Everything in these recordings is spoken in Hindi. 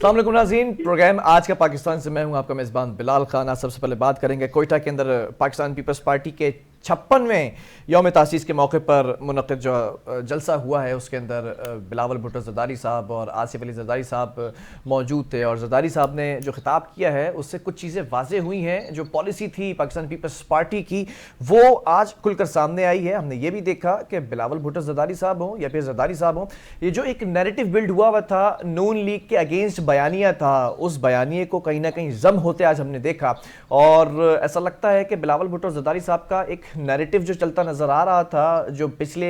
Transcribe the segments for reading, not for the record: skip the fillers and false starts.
अस्सलाम वालेकुम नाज़रीन, प्रोग्राम आज का पाकिस्तान से मैं हूं आपका मेज़बान बिलाल खान। आज सबसे पहले बात करेंगे कोयटा के अंदर पाकिस्तान पीपल्स पार्टी के 56वें यौम तासीस के मौके पर मुनक़्क़िद जो जलसा हुआ है उसके अंदर बिलावल भुट्टो ज़रदारी साहब और आसिफ अली ज़रदारी साहब मौजूद थे। और ज़रदारी साहब ने जो खिताब किया है उससे कुछ चीज़ें वाज़े हुई हैं। जो पॉलिसी थी पाकिस्तान पीपल्स पार्टी की वो आज खुलकर सामने आई है। हमने ये भी देखा कि बिलावल भुट्टो ज़रदारी साहब हों या फिर ज़रदारी साहब हों, ये जो एक नैरेटिव बिल्ड हुआ हुआ था नून लीग के अगेंस्ट बयानिया था, उस बयानिए को कहीं ना कहीं जम होते आज हमने देखा। और ऐसा लगता है कि बिलावल भुट्टो ज़रदारी साहब का एक नैरेटिव जो चलता नजर आ रहा था, जो पिछले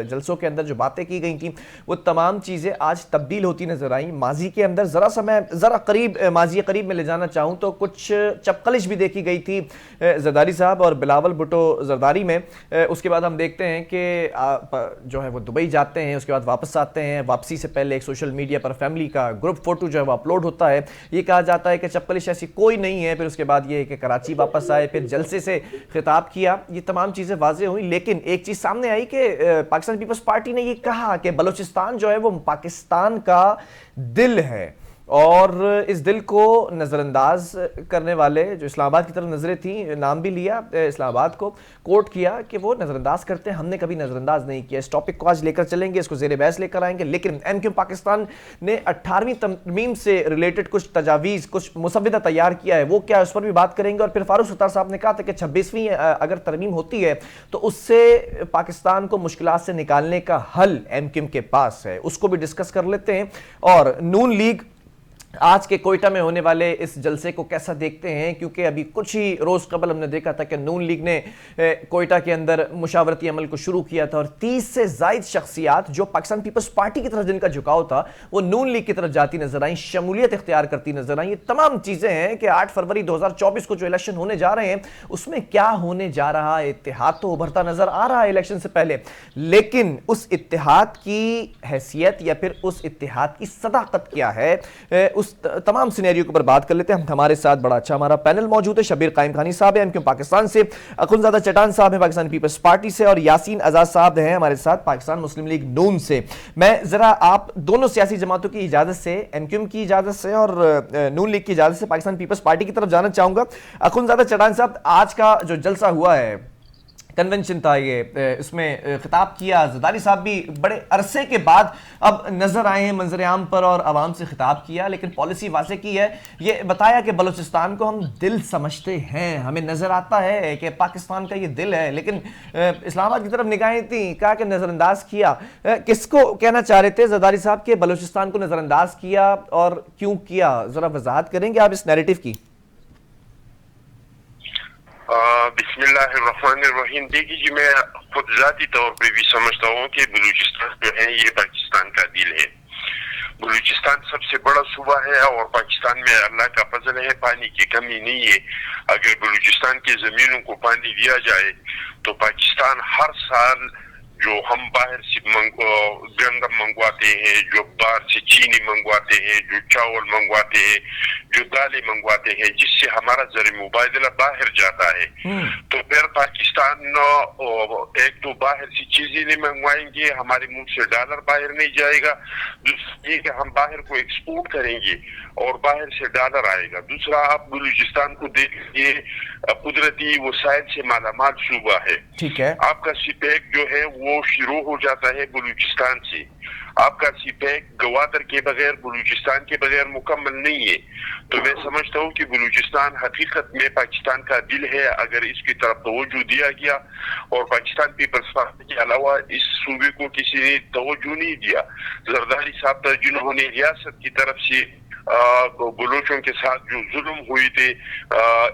जलसों के अंदर जो बातें की गई थी वो तमाम चीज़ें आज तब्दील होती नजर आई। माजी के अंदर ज़रा करीब माजी करीब में ले जाना चाहूँ तो कुछ चपकलिश भी देखी गई थी ज़रदारी साहब और बिलावल भुट्टो ज़रदारी में। उसके बाद हम देखते हैं कि जो है वो दुबई जाते हैं, उसके बाद वापस आते हैं। वापसी से पहले एक सोशल मीडिया पर फैमिली का ग्रुप फोटो जो है वो अपलोड होता है। ये कहा जाता है कि चपकलिश ऐसी कोई नहीं है। फिर उसके बाद ये कि कराची वापस आए, फिर जलसे से खिताब किया, ये तमाम चीज़ें वाज़े हुई। लेकिन एक चीज़ सामने आई कि पाकिस्तान पीपल्स पार्टी ने ये कहा कि बलूचिस्तान जो है वो पाकिस्तान का दिल है और इस दिल को नज़रअंदाज करने वाले जो इस्लामाबाद की तरफ नज़रें थी, नाम भी लिया इस्लामाबाद को, कोट किया कि वो नज़रअंदाज करते हैं, हमने कभी नज़रअंदाज नहीं किया। इस टॉपिक को आज लेकर चलेंगे, इसको ज़ेर बहस लेकर आएंगे। लेकिन एमक्यू पाकिस्तान ने 18वीं तरमीम से रिलेटेड कुछ तजावीज़, कुछ मुसव्वदा तैयार किया है, वो क्या है उस पर भी बात करेंगे। और फिर फारूक सत्तार साहब ने कहा था कि 26वीं अगर तरमीम होती है तो उससे पाकिस्तान को मुश्किलात से निकालने का हल एमक्यू के पास है, उसको भी डिस्कस कर लेते हैं। और नून लीग आज के कोयटा में होने वाले इस जलसे को कैसा देखते हैं, क्योंकि अभी कुछ ही रोज़ कबल हमने देखा था कि नून लीग ने कोयटा के अंदर मुशावरती अमल को शुरू किया था और 30 से ज़ायद शख्सियात जो पाकिस्तान पीपल्स पार्टी की तरफ जिनका झुकाव था वो नून लीग की तरफ जाती नजर आई, शमूलियत इख्तियार करती नजर आई। ये तमाम चीज़ें हैं कि 8 फरवरी 2024 को जो इलेक्शन होने जा रहे हैं उसमें क्या होने जा रहा है। इत्तेहाद तो उभरता नजर आ रहा है इलेक्शन से पहले, लेकिन उस इत्तेहाद की हैसियत या फिर उस इत्तेहाद की सदाकत क्या है, उस तमाम सिनेरियो के ऊपर बात कर लेते हैं। हमारे साथ बड़ा अच्छा हमारा पैनल मौजूद है। शबीर कायम खानी साहब हैं एमक्यू पाकिस्तान से, अखुनज़ादा चटान साहब हैं पाकिस्तान पीपल्स पार्टी से और यासीन आज़ाद साहब हैं हमारे साथ पाकिस्तान मुस्लिम लीग नून से। मैं जरा आप दोनों सियासी जमातों की इजाजत से, एमक्यू की इजाजत से और नून लीग की इजाजत से पाकिस्तान पीपल्स पार्टी की तरफ जाना चाहूंगा। अखुनज़ादा चटान साहब, आज का जो जलसा हुआ है, कन्वेंशन था, ये इसमें खिताब किया, ज़रदारी साहब भी बड़े अरसे के बाद अब नजर आए हैं मंजर आम पर और आवाम से खिताब किया, लेकिन पॉलिसी वाज़े की है। ये बताया कि बलूचिस्तान को हम दिल समझते हैं, हमें नजर आता है कि पाकिस्तान का ये दिल है, लेकिन इस्लामाबाद की तरफ निगाहें थी, कहा कि नजरअंदाज किया। किसको कहना चाह रहे थे ज़रदारी साहब के बलूचिस्तान को नजरअंदाज किया और क्यों किया, जरा वजाहत करेंगे आप इस नैरेटिव की? बिस्मिल्लाहिर्रहमानिर्रहीम। देखिए जी, मैं खुद जाती तौर पे भी समझता हूँ कि बलूचिस्तान जो है ये पाकिस्तान का दिल है। बलूचिस्तान सबसे बड़ा सूबा है और पाकिस्तान में अल्लाह का फजल है, पानी की कमी नहीं है। अगर बलूचिस्तान की जमीनों को पानी दिया जाए तो पाकिस्तान हर साल जो हम बाहर से गंदम मंगवाते हैं, जो बाहर से चीनी मंगवाते हैं, जो चावल मंगवाते हैं, जो दालें मंगवाते हैं, जिससे हमारा ज़र मुबादला बाहर जाता है, तो फिर पाकिस्तान एक तो बाहर से चीजें नहीं मंगवाएंगे, हमारे मुंह से डॉलर बाहर नहीं जाएगा। दूसरा ये कि हम बाहर को एक्सपोर्ट करेंगे और बाहर से डॉलर आएगा। दूसरा, आप बलूचिस्तान को देखिए, कुदरती वसाइल से मालामाल सूबा है। ठीक है, आपका सीपैक जो है वो शुरू हो जाता है बलूचिस्तान से। आपका सीपैक गवादर के बगैर, बलूचिस्तान के बगैर मुकम्मल नहीं है। तो मैं समझता हूँ कि बलूचिस्तान हकीकत में पाकिस्तान का दिल है। अगर इसकी तरफ तवज्जो दिया गया, और पाकिस्तान पीपल्स पार्टी के अलावा इस सूबे को किसी ने तवज्जो नहीं दिया। जरदारी साहब पर जिन्होंने रियासत की तरफ से बलोचों के साथ जो जुल्म हुए थे,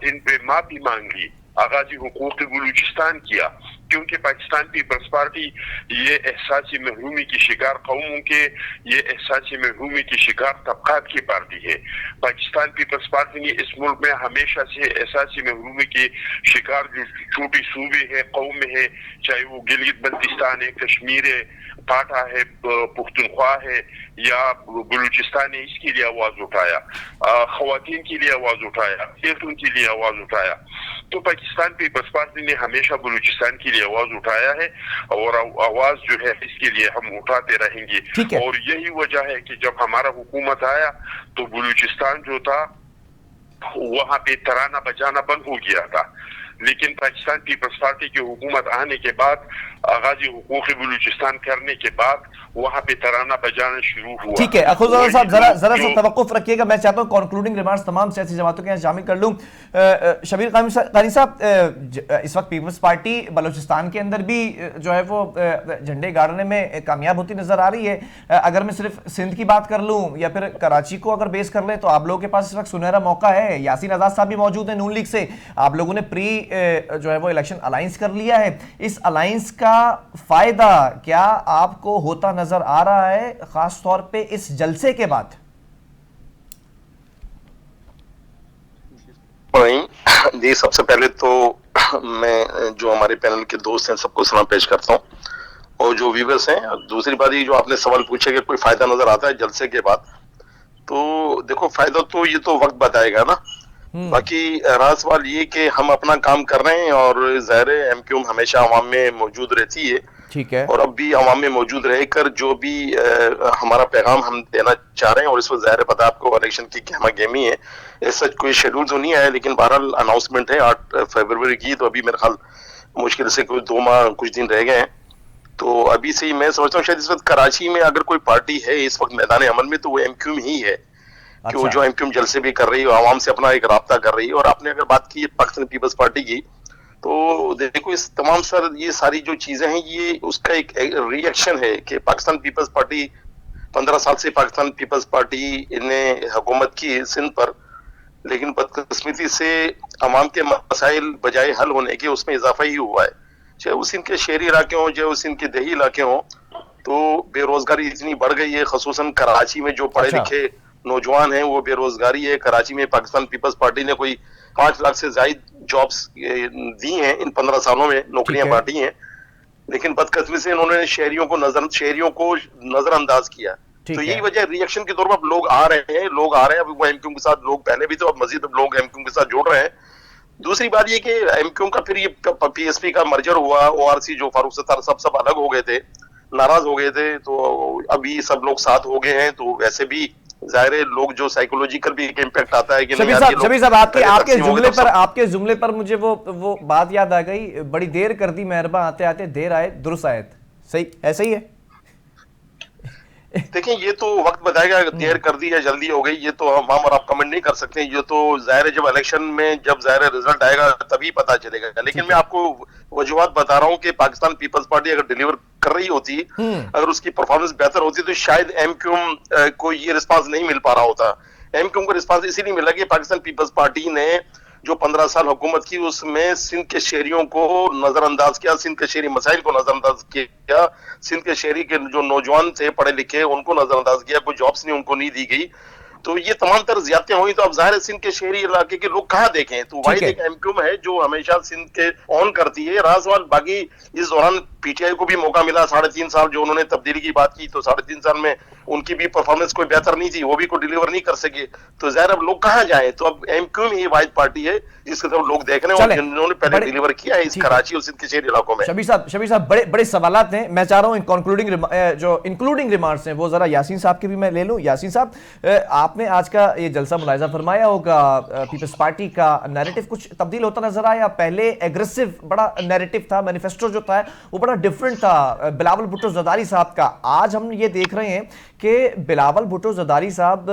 इन पे माफी मांगी, आगाजी हुकूक बलूचिस्तान किया, क्योंकि पाकिस्तान पीपल्स पार्टी ये एहसासी महरूमी की शिकार कौमों के, ये एहसासी महरूमी की शिकार तबकात की पार्टी है। पाकिस्तान पीपल्स पार्टी ने इस मुल्क में हमेशा से एहसासी महरूमी के शिकार जो छोटी सूबे है, कौम है, चाहे वो गिलगित बल्तिस्तान है, कश्मीर है, पाटा है, पुख्तनख्वा है या बलूचिस्तान है, इसके लिए आवाज उठाया, खवातीन के लिए आवाज उठाया, खेतों के लिए आवाज उठाया। तो पाकिस्तान पीपल्स पार्टी ने हमेशा बलूचिस्तान के लिए आवाज उठाया है और आवाज जो है इसके लिए हम उठाते रहेंगे। ठीक है। और यही वजह है कि जब हमारा हुकूमत आया तो बलूचिस्तान जो था वहां पे तराना बजाना बंद हो गया था, लेकिन पाकिस्तान पीपल्स पार्टी की हुकूमत आने के बाद, आगाज़ी हुकूक बलूचिस्तान करने के बाद वहां पे तराना बजाना शुरू हुआ। ठीक है अखुज़ साहब, जरा सा तवक्कुफ रखिएगा, मैं चाहता हूं कंक्लूडिंग रिमार्क्स तमाम सियासी जमातों के यहाँ शामिल कर लूं। शबीर कानी साहब, इस वक्त पीपल्स पार्टी बलूचिस्तान के अंदर भी जो है वो झंडे गाड़ने में कामयाब होती नजर आ रही है। अगर मैं सिर्फ सिंध की बात कर लूं या फिर कराची को अगर बेस कर लें तो आप लोगों के पास इस वक्त सुनहरा मौका है। यासीन आजाद साहब भी मौजूद है नून लीग से, आप लोगों ने प्री जो है वो इलेक्शन अलायंस कर लिया है। इस अलायंस का फायदा क्या आपको होता नजर आ रहा है, खास तौर पे इस जलसे के बाद? जी, सबसे पहले तो मैं जो हमारे पैनल के दोस्त हैं सबको सलाम पेश करता हूं और जो व्यूअर्स हैं। दूसरी बात ये जो आपने सवाल पूछा कि कोई फायदा नजर आता है जलसे के बाद, तो देखो फायदा तो ये तो वक्त बताएगा ना। बाकी रहा सवाल ये कि हम अपना काम कर रहे हैं और ज़ाहिर है एमक्यूएम हमेशा अवाम में मौजूद रहती है। ठीक है। और अब भी अवाम में मौजूद रहकर जो भी हमारा पैगाम हम देना चाह रहे हैं, और इस वक्त ज़ाहिर पता आपको इलेक्शन की गहमा गहमी है, ऐसा कोई शेड्यूल तो नहीं आया, लेकिन बहरहाल अनाउंसमेंट है 8 फरवरी की, तो अभी मेरे ख्याल मुश्किल से कोई 2 माह कुछ दिन रह गए हैं। तो अभी से ही मैं समझता हूँ शायद इस वक्त कराची में अगर कोई पार्टी है इस वक्त मैदान अमल में तो वो एमक्यूएम ही है। कि वो जो एमक्यूएम जलसे भी कर रही है, आवाम से अपना एक राब्ता कर रही है। और आपने अगर बात की पाकिस्तान पीपल्स पार्टी की, तो देखो इस तमाम सर ये सारी जो चीजें हैं ये उसका एक रिएक्शन है कि पाकिस्तान पीपल्स पार्टी 15 साल से पाकिस्तान पीपल्स पार्टी ने हुकूमत की सिंध पर, लेकिन बदकिस्मती से अवाम के मसाइल बजाय हल होने के उसमें इजाफा ही हुआ है। चाहे उस सिंध के शहरी इलाके हों, चाहे उस सिंध के देही इलाके हों, तो बेरोजगारी इतनी बढ़ गई है। खसूसन कराची में जो पढ़े लिखे नौजवान हैं वो बेरोजगारी है। कराची में पाकिस्तान पीपल्स पार्टी ने कोई 5 लाख से ज्यादा जॉब्स दी हैं इन 15 सालों में, नौकरियां बांटी हैं, लेकिन बदकिस्मती से इन्होंने शहरियों को नजरअंदाज किया। तो यही वजह रिएक्शन के तौर पर लोग आ रहे हैं। अब वो एमक्यूएम के साथ लोग पहले भी तो, अब मजीद लोग एमक्यूएम के साथ जुड़ रहे हैं। दूसरी बात ये कि एमक्यूएम का फिर ये पीएसपी का मर्जर हुआ, ओआरसी जो फारूक सत्तार सब अलग हो गए थे, नाराज हो गए थे, तो अभी सब लोग साथ हो गए हैं। तो वैसे भी जाहिर है लोग जो साइकोलॉजिकल भी एक इम्पैक्ट आता है कि शबीर साहब आपके जुमले पर मुझे वो बात याद आ गई, बड़ी देर कर दी मेहरबा, आते आते देर आए दुरुस्त आयत। सही ऐसा ही है। देखिए ये तो वक्त बताएगा, देर कर दी या जल्दी हो गई, ये तो हम और आप कमेंट नहीं कर सकते। ये तो जाहिर है जब इलेक्शन में जब जाहिर रिजल्ट आएगा तभी पता चलेगा। लेकिन मैं आपको वजूहात बता रहा हूँ कि पाकिस्तान पीपल्स पार्टी अगर डिलीवर कर रही होती, अगर उसकी परफॉर्मेंस बेहतर होती, तो शायद एमक्यूएम को ये रिस्पांस नहीं मिल पा रहा होता। एमक्यूएम को रिस्पांस इसीलिए मिला कि पाकिस्तान पीपल्स पार्टी ने जो 15 साल हुकूमत की उसमें सिंध के शहरियों को नजरअंदाज किया, सिंध के शहरी मसाइल को नजरअंदाज किया, सिंध के शहरी के जो नौजवान थे पढ़े लिखे उनको नजरअंदाज किया, कोई जॉब्स नहीं उनको नहीं दी गई। तो ये तमाम तरह ज्यादतियां हुई। तो अब जाहिर है सिंध के शहरी इलाके के लोग कहाँ देखें, तो वाहिद एक एमक्यूएम है जो हमेशा सिंध के ऑन करती है। रहा सवाल बाकी इस दौरान पीटीआई को भी मौका मिला 3.5 साल जो उन्होंने तब्दीली की बात की, तो 3.5 साल में उनकी भी परफॉर्मेंस कोई बेहतर नहीं थी, वो भी कोई डिलीवर नहीं कर सके। तो जाहिर अब लोग कहाँ जाए, तो अब एमक्यूएम ही वाहिद पार्टी है जिसके तरफ लोग देख रहे हैं और जिन्होंने पहले डिलीवर किया है इस कराची और सिंध के शहरी इलाकों में। शबीर साहब बड़े सवालात हैं, मैं चाह रहा हूं इंक्लूडिंग रिमार्क्स हैं वो जरा यासीन साहब के भी मैं ले लूं। यासीन साहब, आपने आज का ये जलसा मुलाहिजा फरमाया होगा, पीपल्स पार्टी का नैरेटिव कुछ तब्दील होता नजर आया। पहले एग्रेसिव बड़ा नैरेटिव था, मैनिफेस्टो जो था वो बड़ा डिफरेंट था बिलावल भुट्टो जरदारी साहब का। आज हम ये देख रहे हैं कि बिलावल भुट्टो जरदारी साहब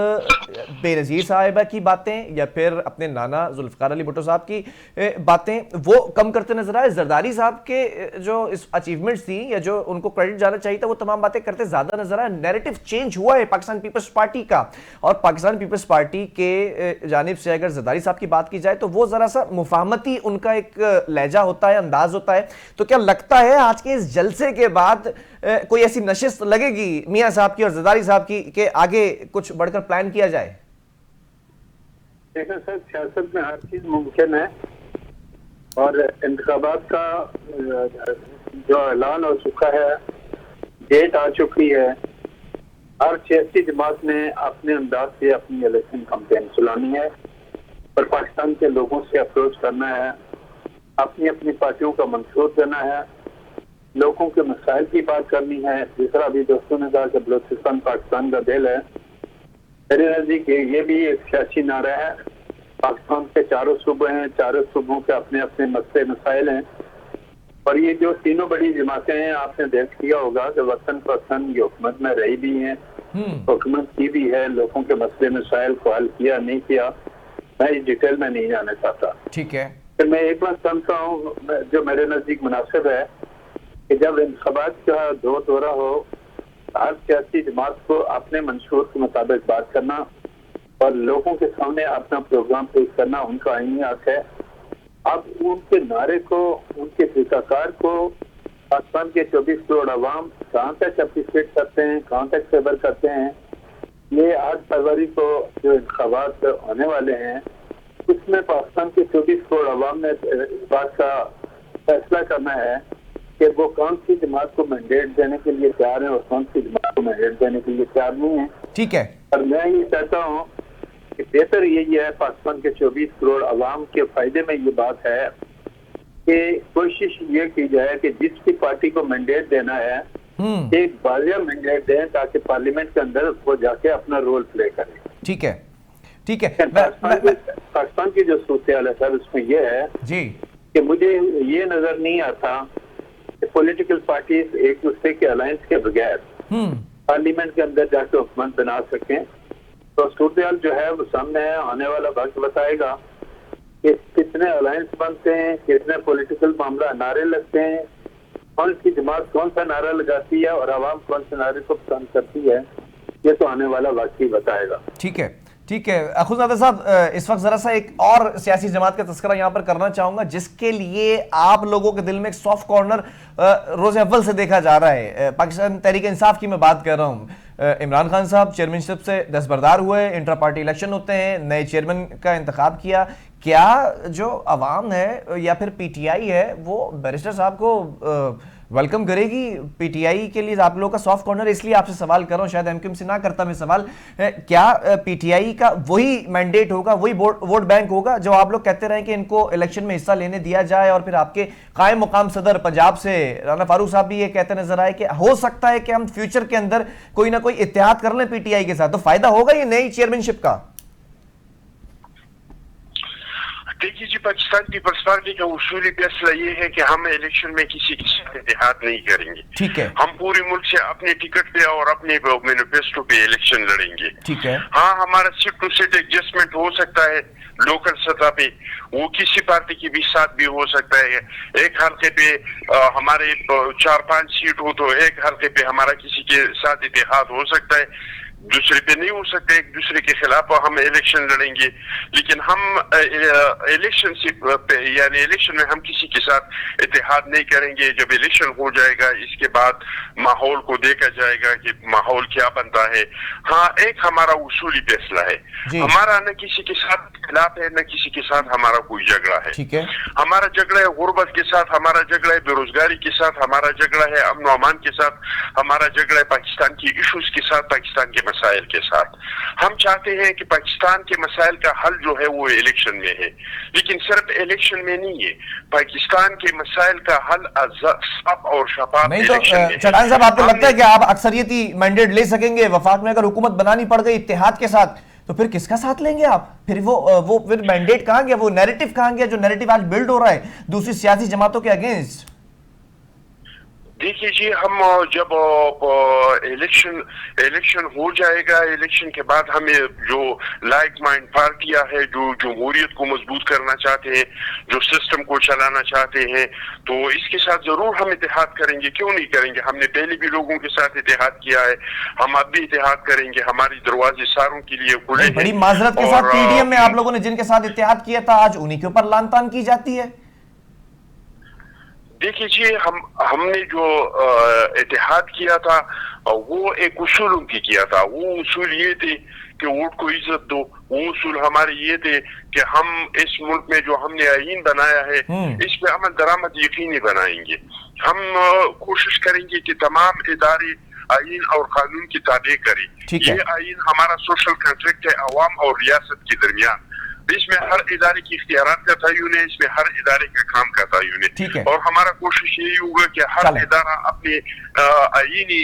बेनज़ीर साहिबा की बातें या फिर अपने नाना जुल्फ़िकार अली भुट्टो साहब की बातें वो कम करते नजर आए। जरदारी साहब के जो इस अचीवमेंट्स थी या जो उनको क्रेडिट जाना चाहिए था वो तमाम बातें करते ज्यादा नजर आए। नैरेटिव चेंज हुआ है पाकिस्तान पीपल्स पार्टी का, और पाकिस्तान पीपल्स पार्टी के जानिब से अगर जरदारी साहब की बात की जाए तो वो जरा सा मुफाहमती उनका एक लहजा होता है, अंदाज होता है। तो क्या लगता है आज के इस जलसे के बाद कोई ऐसी नशिस्त लगेगी मियां साहब की और जरदारी साहब की कि आगे कुछ बढ़कर प्लान किया जाए? देखिए सर, सियासत में हर चीज मुमकिन है और इंतखाबात का जो ऐलान हो चुका है, डेट आ चुकी है। हर सियासी जमात ने अपने अंदाज से अपनी इलेक्शन कैंपेन चलानी है और पाकिस्तान के लोगों से अप्रोच करना है अपनी अपनी पार्टियों का मंशूर देना है, लोगों के मसाइल की बात करनी है। जिस तरह अभी दोस्तों ने कहा कि बलूचिस्तान पाकिस्तान का दिल है, मेरे नजदीक ये भी एक सियासी नारा है। पाकिस्तान के चारों सूबे हैं, चारों सूबों के अपने अपने मसले मसाइल हैं, और ये जो तीनों बड़ी जमातें हैं, आपने देख लिया होगा कि वतन पसंद ये हुकूमत में रही भी हैं, हुकूमत की भी है, लोगों के मसले मसाइल को हल किया नहीं किया, मैं इस डिटेल में नहीं जाना चाहता। ठीक है, फिर मैं एक बात समझता हूँ जो मेरे नजदीक मुनासिब है कि जब इंतखाबात का दौरा हो, हर सियासी जमात को अपने मंशूर के मुताबिक बात करना और लोगों के सामने अपना प्रोग्राम पेश करना उनका आईनी हक है। अब उनके नारे को, उनके तरीकाकार को पाकिस्तान के 24 करोड़ अवाम कहाँ तक अप्रिशिएट करते हैं, कहाँ तक फेवर करते हैं, ये 8 फरवरी को जो इंतखाबात होने वाले हैं उसमें पाकिस्तान के 24 करोड़ अवाम ने इस बात का फैसला करना है कि वो कौन सी जमात को मैंडेट देने के लिए तैयार है और कौन सी जमात को मैंडेट देने के लिए तैयार नहीं है। ठीक है, और मैं ये चाहता हूँ कि बेहतर यही है, पाकिस्तान के 24 करोड़ अवाम के फायदे में ये बात है कि कोशिश ये की जाए कि जिस भी पार्टी को मैंडेट देना है एक वाजिया मैंडेट दें ताकि पार्लियामेंट के अंदर वो जाके अपना रोल प्ले करें। ठीक है, ठीक है। पाकिस्तान की जो सूरत है सर, उसमें यह है जी कि मुझे ये नजर नहीं आता कि पॉलिटिकल पार्टीज एक दूसरे के अलायंस के बगैर पार्लियामेंट के अंदर जाकर हुकूमत बना सकें। तो सूरत जो है वो सामने है, आने वाला वक्त बताएगा कि कितने अलायंस बनते हैं, कितने पॉलिटिकल मामला नारे लगते हैं, कौन सी जमात कौन सा नारा लगाती है और आवाम कौन से नारे को पसंद करती है, ये तो आने वाला वक्त ही बताएगा। ठीक है, ठीक है। अखुज़ादा साहब, इस वक्त जरा सा एक और सियासी जमात का तस्करा यहां पर करना चाहूंगा जिसके लिए आप लोगों के दिल में एक सॉफ्ट कॉर्नर रोज अव्वल से देखा जा रहा है। पाकिस्तान तहरीक इंसाफ की मैं बात कर रहा हूं। इमरान खान साहब चेयरमैनशिप से दस्तबरदार हुए, इंटर पार्टी इलेक्शन होते हैं, नए चेयरमैन का इंतखाब किया। क्या जो अवाम है या फिर पीटीआई है वो बैरिस्टर साहब को वेलकम करेगी? पीटीआई के लिए आप लोगों का सॉफ्ट कॉर्नर, इसलिए आपसे सवाल कर रहा हूं, शायद एमक्यूएम से ना करता मैं सवाल। क्या पीटीआई का वही मैंडेट होगा, वही वोट बैंक होगा जो आप लोग कहते रहे कि इनको इलेक्शन में हिस्सा लेने दिया जाए? और फिर आपके कायम मुकाम सदर पंजाब से राना फारूक साहब भी ये कहते नजर आए कि हो सकता है कि हम फ्यूचर के अंदर कोई ना कोई इत्तेहाद कर लें पीटीआई के साथ, तो फायदा होगा ये नई चेयरमैनशिप का? देखिए जी, पाकिस्तान पीपल्स पार्टी का उसूली फैसला ये है कि हम इलेक्शन में किसी के साथ इत्तेहाद नहीं करेंगे। ठीक है, हम पूरे मुल्क से अपने टिकट पे और अपने मैनिफेस्टो पे इलेक्शन लड़ेंगे। ठीक है, हाँ, हमारा सीट टू सीट एडजस्टमेंट हो सकता है लोकल सतह पे, वो किसी पार्टी के भी साथ भी हो सकता है। एक हल्के पे हमारे 4-5 सीट हो तो एक हल्के पे हमारा किसी के साथ इत्तेहाद हो सकता है, दूसरे पे नहीं हो सकता। एक दूसरे के खिलाफ हम इलेक्शन लड़ेंगे, लेकिन हम इलेक्शन यानी इलेक्शन में हम किसी के साथ इत्तेहाद नहीं करेंगे। जब इलेक्शन हो जाएगा इसके बाद माहौल को देखा जाएगा कि माहौल क्या बनता है। हाँ, एक हमारा उसूली फैसला है, हमारा न किसी के साथ खिलाफ है न किसी के साथ हमारा कोई झगड़ा है। ठीक है, हमारा झगड़ा है गुर्बत के साथ, हमारा झगड़ा है बेरोजगारी के साथ, हमारा झगड़ा है अमन अमान के साथ, हमारा झगड़ा है पाकिस्तान की इशूज के साथ, पाकिस्तान के मसाइल के साथ। हम चाहते हैं कि पाकिस्तान के मसाइल का हल जो है वो इलेक्शन में है, लेकिन सिर्फ इलेक्शन में नहीं है, पाकिस्तान के मसाइल का हल साफ और शफाफ इलेक्शन में है। चढ़ान साहब, आपको लगता है कि आप अक्सरियती मैंडेट ले सकेंगे? वफाक में अगर हुकूमत बनानी पड़ गई इत्तेहाद के साथ तो फिर किसका साथ लेंगे आप? फिर वो फिर मैंडेट कहां गया, वो नैरेटिव कहां गया जो नैरेटिव आज बिल्ड हो रहा है दूसरी सियासी जमातों के अगेंस्ट? देखिए जी, हम जब इलेक्शन हो जाएगा, इलेक्शन के बाद हमें जो लाइक माइंड पार्टियां है जो जमहूरियत को मजबूत करना चाहते हैं, जो सिस्टम को चलाना चाहते हैं, तो इसके साथ जरूर हम इत्तेहाद करेंगे। क्यों नहीं करेंगे? हमने पहले भी लोगों के साथ इत्तेहाद किया है, हम अब भी इत्तेहाद करेंगे। हमारी दरवाजे सारों के लिए खुले हैं। बड़ी माजरत के साथ पीडीएम में आप लोगों ने जिनके साथ इत्तेहाद किया था आज उन्हीं के ऊपर लान तान की जाती है। देखिए जी, हमने जो इत्तेहाद किया था वो एक उसूलों की किया था। वो उसूल ये थे कि वोट को इज्जत दो। वो उसूल हमारे ये थे कि हम इस मुल्क में जो हमने आईन बनाया है इस पे अमल दरामद यकीनी बनाएंगे। हम कोशिश करेंगे कि तमाम इदारे आईन और कानून की ताबे करें। ये आईन हमारा सोशल कॉन्ट्रैक्ट है अवाम और रियासत के दरमियान। इसमें हर इदारे की इख्तियारात का तयन है, इसमें हर इदारे का काम का तयन है। और हमारा कोशिश यही होगा कि हर इदारा अपने आईनी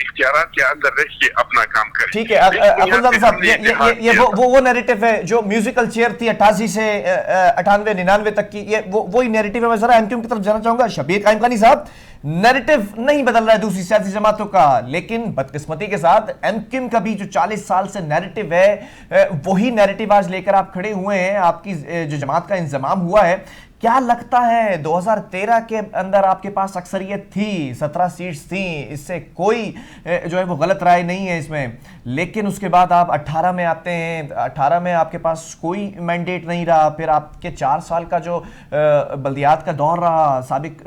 इख्तियारात के अंदर रह के अपना काम करे। ठीक है अब्दुल साहब, ये वो नैरेटिव है जो म्यूजिकल चेयर थी 88 से 98 99 तक की, ये वही नैरेटिव है। मैं जरा एमक्यूएम की तरफ जाना चाहूंगा। शबीर कायमखानी साहब, नैरेटिव नहीं बदल रहा है दूसरी सियासी जमातों का, लेकिन बदकिस्मती के साथ एमक्यूएम का भी जो 40 साल से नैरेटिव है वही नैरेटिव आज लेकर आप खड़े हुए हैं। आपकी जो जमात का इंजमाम हुआ है, क्या लगता है 2013 के अंदर आपके पास अक्सरियत थी, 17 सीट्स थी, इससे कोई जो है वो गलत राय नहीं है इसमें, लेकिन उसके बाद आप 18 में आते हैं, 18 में आपके पास कोई मैंडेट नहीं रहा, फिर आपके 4 साल का जो बल्दियात का दौर रहा साबिक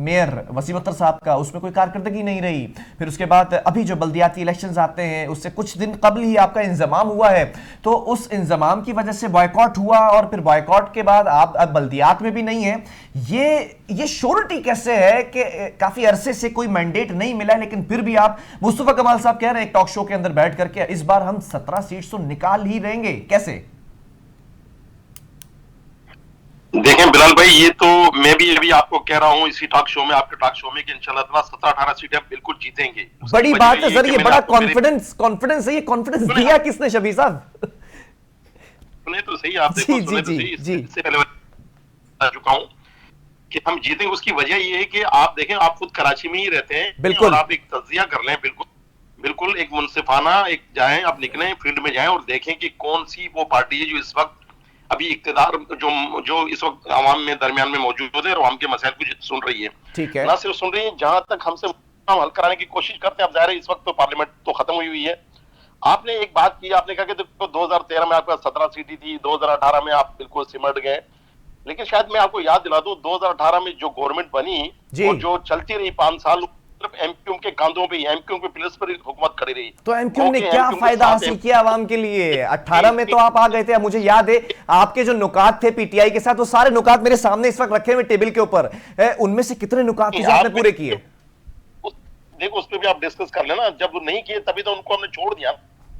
मेयर वसीम अख्तर साहब का, उसमें कोई कारकर्दगी नहीं रही। फिर उसके बाद अभी जो बल्दियाती इलेक्शंस आते हैं उससे कुछ दिन कबल ही आपका इंजमाम हुआ है, तो उस इंजमाम की वजह से बॉयकॉट हुआ और फिर बॉयकॉट के बाद आप अब बल्दियात में भी नहीं है। ये श्योरिटी कैसे है कि काफी अरसे से कोई मैंडेट नहीं मिला, लेकिन फिर भी आप, मुस्तफा कमाल साहब कह रहे हैं एक टॉक शो के अंदर बैठ करके, इस बार हम 17 सीट्स तो निकाल ही रहेंगे, कैसे? देखें बिलाल भाई, ये तो मैं भी अभी आपको कह रहा हूं इसी टॉक शो में, आपके टॉक शो में, कि इंशाल्लाह 17-18 सीटें हम बिल्कुल जीतेंगे। बड़ी बात है सर, ये बड़ा कॉन्फिडेंस है। ये कॉन्फिडेंस दिया किसने शबीर साहब? सुने तो सही, आप देखो, सुने तो सही, इससे पहले चुका हूं कि हम जीतेंगे। उसकी वजह यह है कि आप देखें, आप खुद कराची में ही रहते हैं, बिल्कुल, और आप एक तज्जिया कर लें, बिल्कुल एक मुनसिफाना एक जाएं, आप निकलें फील्ड में जाएं और देखें कि कौन सी वो पार्टी है जो इस वक्त अभी इक्तदार जो इस वक्त आवाम में दरमियान में मौजूद है और आवाम के मसाइल को सुन रही है। ठीक है, ना सिर्फ सुन रही है, जहां तक हमसे हल कराने की कोशिश करते हैं। अब जाहिर है इस वक्त तो पार्लियामेंट तो खत्म हुई है। आपने एक बात की, आपने कहा कि 2013 में आपके पास 17 सीटें थी, 2018 में आप बिल्कुल सिमट गए, लेकिन शायद मैं आपको याद दिला दूं, 2018 में जो गवर्नमेंट बनी और जो चलती रही 5 साल, सिर्फ एमक्यूएम के कांधों पे, एमक्यूएम के प्लेस पर हुकूमत खड़ी रही। तो एमक्यूएम ने क्या फायदा हासिल किया आवाम के लिए? 18 में तो आप आ गए थे, मुझे याद है आपके जो नुकात थे पीटीआई के साथ, वो सारे नुकात मेरे सामने इस वक्त रखे हुए टेबल के ऊपर, उनमें से कितने नुकात थे जो आपने पूरे किए? देखो, उस पर भी आप डिस्कस कर लेना। जब नहीं किए तभी तो उनको हमने छोड़ दिया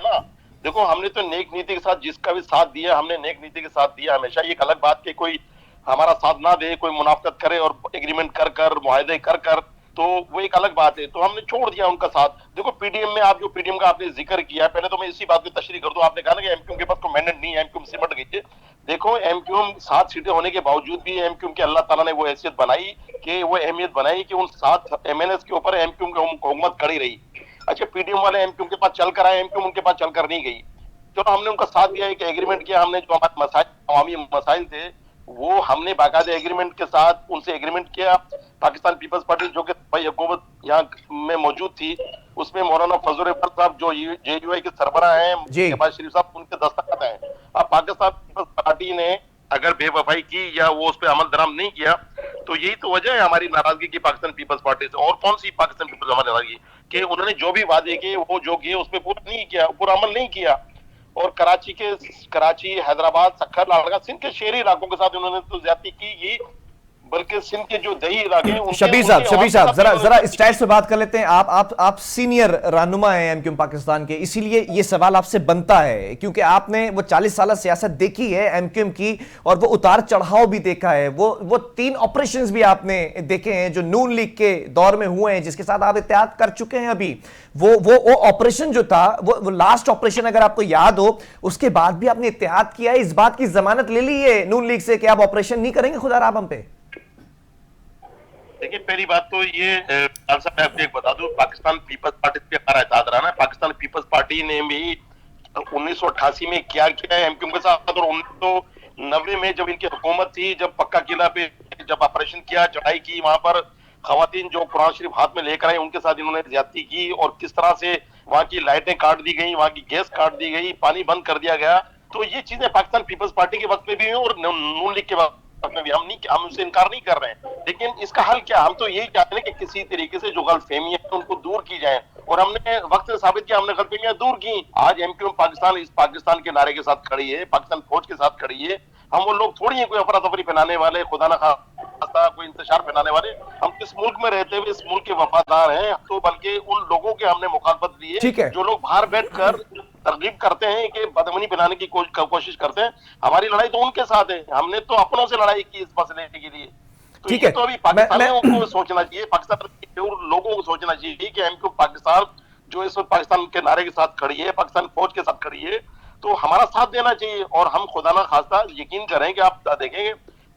ना। देखो, हमने तो नेक नीति के साथ जिसका भी साथ दिया, हमने नेक नीति के साथ दिया हमेशा। ये एक अलग बात कि कोई हमारा साथ ना दे, कोई मुनाफकत करे और एग्रीमेंट कर मुआहदे कर, तो वो एक अलग बात है। तो हमने छोड़ दिया उनका साथ। देखो, पीडीएम में आप जो पीडीएम का आपने जिक्र किया, पहले तो मैं इसी बात की तशरीह कर दूं। आपने कहा ना कि एमक्यूएम के पास कोई मैंडेट नहीं है, एमक्यूएम सिमट गई है। देखो, एमक्यूएम 7 सीटें होने के बावजूद भी एमक्यूएम के अल्लाह ताला ने वो हैसियत बनाई, कि वो अहमियत बनाई कि उन 7 एमएनएस के ऊपर एमक्यूएम की हुकूमत खड़ी रही। अच्छा, पीडीएम वाले एमक्यूएम के पास चल कर आए, एमक्यूएम उनके पास चलकर नहीं गई। चलो, हमने उनका साथ दिया, एक एग्रीमेंट किया हमने, जो हमारे मसाइल, अवामी मसाइल थे, वो हमने बाकायदा एग्रीमेंट के साथ उनसे एग्रीमेंट किया। पाकिस्तान पीपल्स पार्टी जो कि भाई हुकूमत यहाँ में मौजूद थी, उसमें मौलाना फजल रहमान साहब जो जेयूआई के सरबराह हैं, शहबाज शरीफ साहब, उनके दस्तखत हैं। अब पाकिस्तान पीपल्स पार्टी ने अगर बेवफाई की या वो उस पर अमल दरामद नहीं किया, तो यही तो वजह है हमारी नाराजगी की पाकिस्तान पीपल्स पार्टी से। और कौन सी पाकिस्तान पीपल्स हमारी नाराजगी कि उन्होंने जो भी वादे किए, वो जो किए उस पर पूरा नहीं किया, पूरा अमल नहीं किया। और कराची, हैदराबाद, सक्खर, लाड़का, सिंध के शहरी इलाकों के साथ उन्होंने तो ज्यादती की, बल्कि सिंध के जो दही इलाके हैं। शबीर साहब जरा स्टाइल से बात कर लेते हैं। आप सीनियर रहनुमा हैं एमक्यूएम पाकिस्तान के, इसीलिए ये सवाल आपसे बनता है, क्योंकि आपने वो 40 साल सियासत देखी है एमक्यूएम की, और वो उतार चढ़ाव भी देखा है। वो 3 ऑपरेशंस भी आपने देखे हैं जो नून लीग के दौर में हुए हैं, जिसके साथ आप इत्तेहाद कर चुके हैं अभी। वो ऑपरेशन जो था, वो लास्ट ऑपरेशन अगर आपको याद हो, उसके बाद भी आपने इत्तेहाद किया है, इस बात की जमानत ले ली है नून लीग से कि आप ऑपरेशन नहीं करेंगे खुदा आप हम पे। देखिए, पहली बात तो ये मैं आपको एक बता दूं, पाकिस्तान पीपल्स पार्टी पे हमारा एतराज रहा ना। पाकिस्तान पीपल्स पार्टी ने भी 1988 में क्या किया है एमक्यूएम के साथ, और 1990 में जब इनकी हुकूमत थी, जब पक्का किला पे जब ऑपरेशन किया, चढ़ाई की, वहां पर खवातीन जो कुरान शरीफ हाथ में लेकर आए उनके साथ इन्होंने ज्यादती की, और किस तरह से वहां की लाइटें काट दी गई, वहां की गैस काट दी गई, पानी बंद कर दिया गया। तो ये चीजें पाकिस्तान पीपल्स पार्टी के वक्त में भी हुई और नून लीग के वक्त में भी। हम उससे इनकार नहीं कर रहे हैं, लेकिन इसका हल क्या? हम तो यही चाहते हैं कि किसी तरीके से जो गलतफहमी है उनको दूर की जाए, और हमने वक्त से साबित किया, हमने गलतफहमियां दूर की। आज एमक्यूएम पाकिस्तान इस पाकिस्तान के नारे के साथ खड़ी है, पाकिस्तान फौज के साथ खड़ी है। हम वो लोग थोड़ी है कोई अफरा तफरी फैलाने वाले, खुदा न खास्ता कोई इंतशार फैलाने वाले। हम इस मुल्क में रहते हुए इस मुल्क के वफादार हैं, तो बल्कि उन लोगों के हमने मुखालफत दी है जो लोग बाहर बैठकर तरगीब करते हैं कि बदमनी बनाने की कोशिश करते हैं। हमारी लड़ाई तो उनके साथ है, हमने तो अपनों से लड़ाई की इस मसले के लिए। तो ठीक ये है, तो अभी पाकिस्तानियों को सोचना चाहिए, पाकिस्तान के लोगों को सोचना चाहिए कि एमक्यू पाकिस्तान जो इस वक्त पाकिस्तान के नारे के साथ खड़ी है, पाकिस्तान फौज के साथ खड़ी है, तो हमारा साथ देना चाहिए। और हम खुदा ना खास्ता यकीन करें कि आप देखेंगे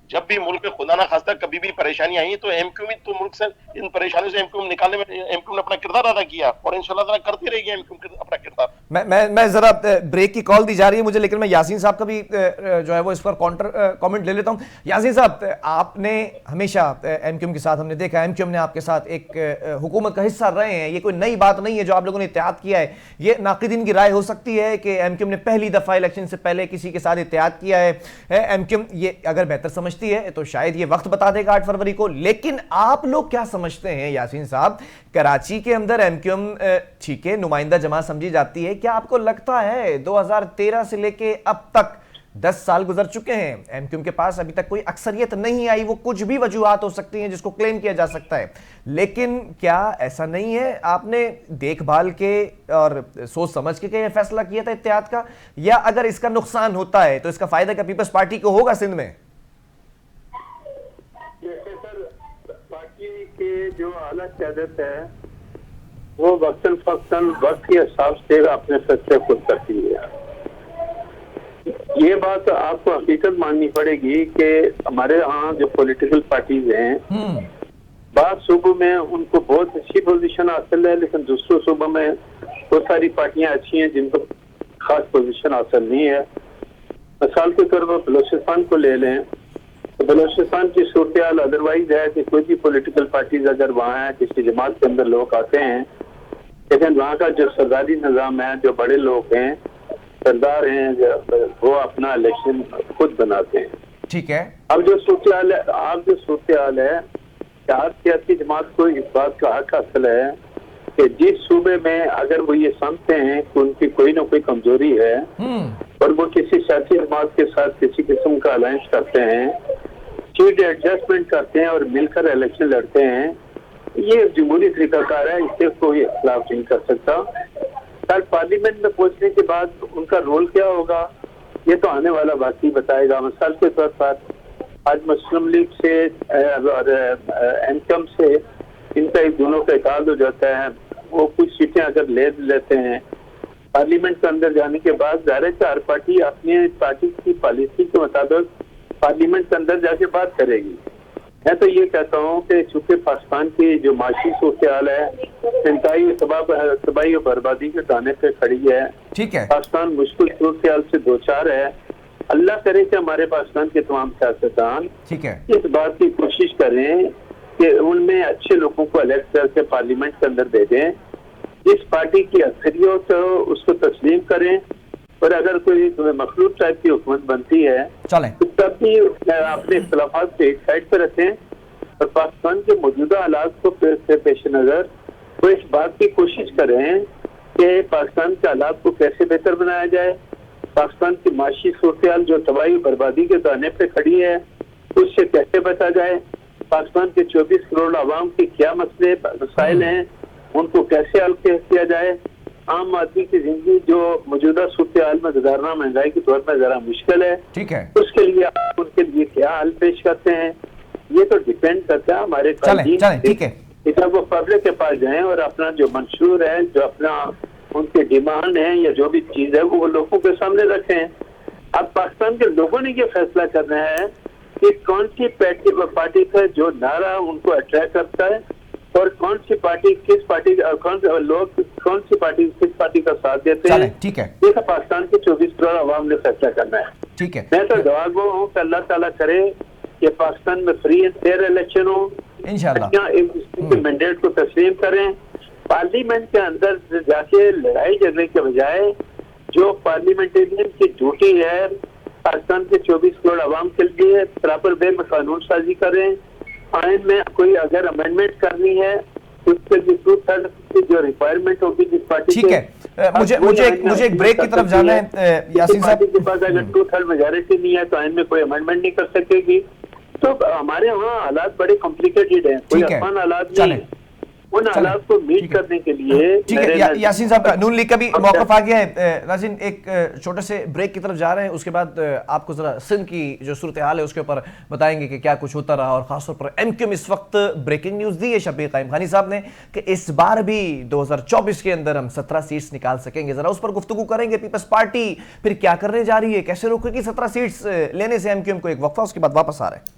जब भी मुल्क में खुदा ना खास्ता कभी भी परेशानी आई तो एमक्यू में तो मुल्क से इन परेशानियों से एमक्यू निकालने में एमक्यू ने अपना किरदार अदा किया और इंशाल्लाह ताला करती रहेगी एमक्यू अपना किरदार। मैं जरा ब्रेक की कॉल दी जा रही है मुझे, लेकिन मैं यासीन साहब का भी जो है वो इस पर काउंटर कमेंट ले लेता हूं। यासीन साहब, आपने हमेशा एमक्यूएम के साथ, हमने देखा एमक्यूएम ने आपके साथ एक हुकूमत का हिस्सा रहे हैं, ये कोई नई बात नहीं है जो आप लोगों ने इत्तेहाद किया है। ये नाक़िदीन की राय हो सकती है कि एमक्यूएम ने पहली दफा इलेक्शन से पहले किसी के साथ इत्तेहाद किया है। एमक्यूएम ये अगर बेहतर समझती है तो शायद ये वक्त बता देगा 8 फरवरी को, लेकिन आप लोग क्या समझते हैं यासीन साहब? कराची के अंदर एमक्यूएम ठीक है नुमाइंदा जमात समझी जाती है, क्या आपको लगता है 2013 से लेके अब तक 10 साल गुजर चुके हैं, एमक्यूएम के पास अभी तक कोई अक्सरियत नहीं आई? वो कुछ भी वजूहात हो सकती हैं जिसको क्लेम किया जा सकता है, लेकिन क्या ऐसा नहीं है आपने देखभाल के और सोच समझ के यह फैसला किया था इत्तेहाद का, या अगर इसका नुकसान होता है तो इसका फायदा क्या पीपल्स पार्टी को होगा सिंध में? जैसे सर पार्टी के जो आला क़यादत है वो वक्तन फक्तन वक्त के हिसाब से अपने फैसले खुद करती है। ये बात आपको हकीकत माननी पड़ेगी कि हमारे यहाँ जो पॉलिटिकल पार्टीज हैं, बात सूबों में उनको बहुत अच्छी पोजीशन हासिल है, लेकिन दूसरों सूबों में बहुत सारी पार्टियां अच्छी हैं जिनको खास पोजीशन हासिल नहीं है। मिसाल के तौर पर बलोचिस्तान को ले लें तो बलोचिस्तान की सूरत हाल अदरवाइज है कि कोई भी पॉलिटिकल पार्टीज अगर वहाँ है, किसी जमात के अंदर लोग आते हैं, लेकिन वहाँ का जो सरदारी निज़ाम है, जो बड़े लोग हैं, सरदार हैं, वो अपना इलेक्शन खुद बनाते हैं। ठीक है, अब जो सूरत हाल है कि हर सियासी जमात को इस बात का हक हासिल है कि जिस सूबे में अगर वो ये समझते हैं कि उनकी कोई ना कोई कमजोरी है और वो किसी सियासी जमात के साथ किसी किस्म का अलायंस करते हैं, सीट एडजस्टमेंट करते हैं और मिलकर इलेक्शन लड़ते हैं, ये जमहूरी तरीकाकार है, इससे कोई इख्तिलाफ नहीं कर सकता। कल पार्लियामेंट में पहुंचने के बाद उनका रोल क्या होगा ये तो आने वाला वक्त ही बताएगा। मिसाल के तौर पर आज मुस्लिम लीग से और एमक्यूएम से इनका एक दोनों का इत्तेहाद हो जाता है, वो कुछ सीटें अगर ले लेते हैं पार्लियामेंट के अंदर जाने के बाद, ज़ाहिर है हर पार्टी अपनी पार्टी की पॉलिसी के मुताबिक पार्लियामेंट के अंदर जाके बात करेगी। मैं तो ये कहता हूँ कि चूंकि पाकिस्तान की जो माशी सूरत हाल है इंतहाई तबाही और बर्बादी के दाने पे खड़ी है, ठीक है, पाकिस्तान मुश्किल सूरत हाल से दो चार है। अल्लाह करे कि हमारे पाकिस्तान के तमाम सियासतदान ठीक है, इस बात की कोशिश करें कि उनमें अच्छे लोगों को इलेक्ट करके पार्लियामेंट के अंदर भेजें, जिस पार्टी की अक्सरियत हो उसको तस्लीम करें, और अगर कोई मखलूक टाइप की हुकूमत बनती है चलें, तो तब भी अपने इख्तिलाफात को एक साइड पर रखें और पाकिस्तान के मौजूदा हालात को पेश नजर वो इस बात की कोशिश करें कि पाकिस्तान के हालात को कैसे बेहतर बनाया जाए, पाकिस्तान की माशी सूरत हाल जो तबाही बर्बादी के दाने पे खड़ी है उससे कैसे बचा जाए, पाकिस्तान के 24 करोड़ आवाम के क्या मसले मसाइल हैं उनको कैसे हल किया जाए, आम आदमी की जिंदगी जो मौजूदा सूरत हाल में गुजारना महंगाई के तौर पर जरा मुश्किल है, ठीक है, उसके लिए आप उनके लिए क्या हल पेश करते हैं, ये तो डिपेंड करता है हमारे चलें, ठीक है, जब वो पब्लिक के पास जाएं और अपना जो मंशूर है, जो अपना उनके डिमांड है या जो भी चीज है वो लोगों के सामने रखें। अब पाकिस्तान के लोगों ने ये फैसला करना है कि कौन सी पार्टी का जो नारा उनको अट्रैक्ट करता है और कौन सी पार्टी किस पार्टी कौन सी पार्टी किस पार्टी का साथ देते हैं। ठीक है, ये तो पाकिस्तान के 24 करोड़ आवाम ने फैसला करना है। ठीक है, मैं तो दुआ गो हूँ कि अल्लाह ताला करे कि पाकिस्तान में फ्री एंड फेयर इलेक्शन हो, इंशाल्लाह एक दूसरे के मैंडेट को तस्लीम करें, पार्लियामेंट के अंदर जाके लड़ाई झगड़े के बजाय जो पार्लियामेंटेरियन की ड्यूटी है पाकिस्तान के 24 करोड़ आवाम के लिए प्रॉपर वे में कानून साजी करें, आइन में कोई अगर अमेंडमेंट करनी है उसके लिए 2/3 की जो रिक्वायरमेंट होगी जिस पार्टी ठीक है। मुझे एक ब्रेक की तरफ जाना है यासीन साहब के पास अगर 2/3 मेजॉरिटी नहीं है तो आइन में कोई अमेंडमेंट नहीं कर सकेगी। तो हमारे वहाँ हालात बड़े कॉम्प्लिकेटेड हैं, कोई आसान हालात नहीं। उन हालात को मीट करने के लिए ठीक है। यासीन साहब का नून लीग का भी मौक़िफ़ आ गया है। नाज़रीन, एक छोटे से ब्रेक की तरफ जा रहे हैं, उसके बाद आपको ज़रा सिंध की जो सूरत हाल है उसके ऊपर बताएंगे कि क्या कुछ होता रहा, और ख़ासतौर पर एमक्यूएम इस वक्त ब्रेकिंग न्यूज़ दी है शबीर कायम खानी साहब ने कि इस बार भी 2024 के अंदर हम 17 सीट्स निकाल सकेंगे। ज़रा उस पर गुफ्तगू करेंगे। पीपल्स पार्टी फिर क्या करने जा रही है, कैसे रोकेगी 17 सीट्स लेने से एमक्यूएम को? एक वक्फा, उसके बाद वापस आ रहे हैं।